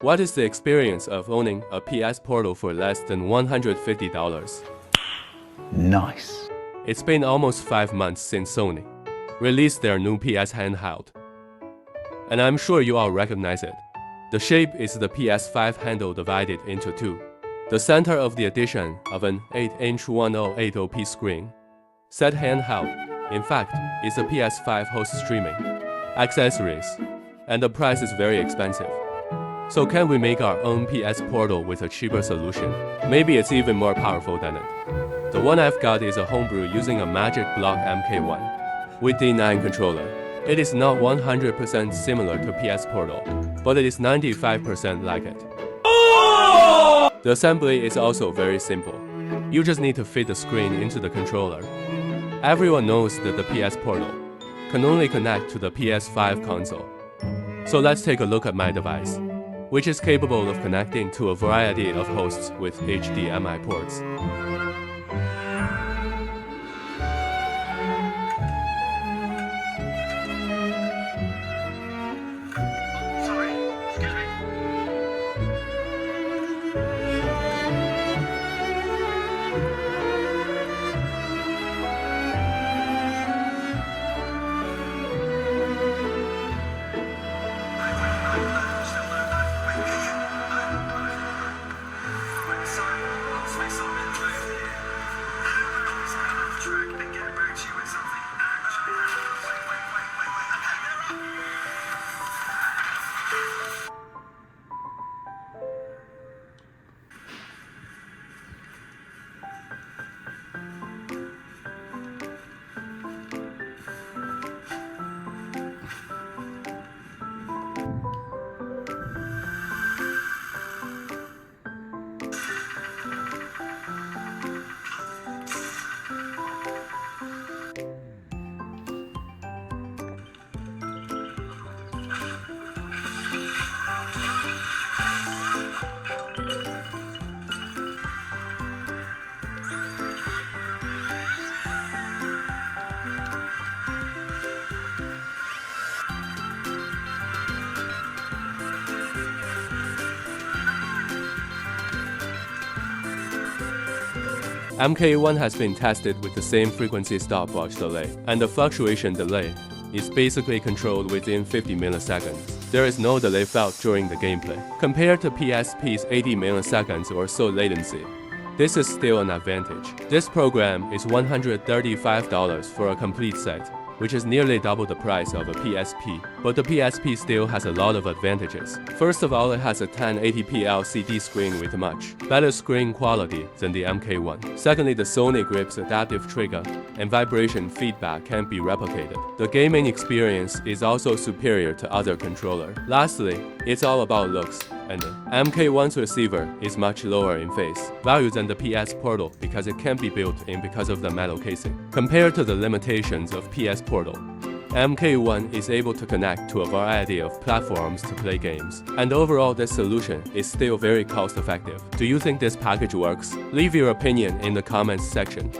What is the experience of owning a PS Portal for less than $150? Nice. It's been almost 5 months since Sony released their new PS handheld. And I'm sure you all recognize it. The shape is the PS5 handle divided into two. The center of the addition of an 8-inch 1080p screen. Said handheld, in fact, is a PS5 host streaming, accessories, and the price is very expensive. So can we make our own PS Portal with a cheaper solution? Maybe it's even more powerful than it. The one I've got is a homebrew using a Magic Block MK1 with D9 controller. It is not 100% similar to PS Portal, but it is 95% like it. The assembly is also very simple. You just need to fit the screen into the controller. Everyone knows that the PS Portal can only connect to the PS5 console. So let's take a look at my device, which is capable of connecting to a variety of hosts with HDMI ports. MK1 has been tested with the same frequency stopwatch delay, and the fluctuation delay is basically controlled within 50 milliseconds. There is no delay felt during the gameplay, compared to PSP's 80 milliseconds or so latency. This is still an advantage. This program is $135 for a complete set, which is nearly double the price of a PSP. But the PSP still has a lot of advantages. First of all, it has a 1080p LCD screen with much better screen quality than the MK1. Secondly, the Sony grip's adaptive trigger and vibration feedback can be replicated. The gaming experience is also superior to other controllers. Lastly, it's all about looks, and the MK1's receiver is much lower in face value than the PS Portal because it can be built in because of the metal casing. Compared to the limitations of PS Portal, MK1 is able to connect to a variety of platforms to play games. And overall, this solution is still very cost-effective. Do you think this package works? Leave your opinion in the comments section.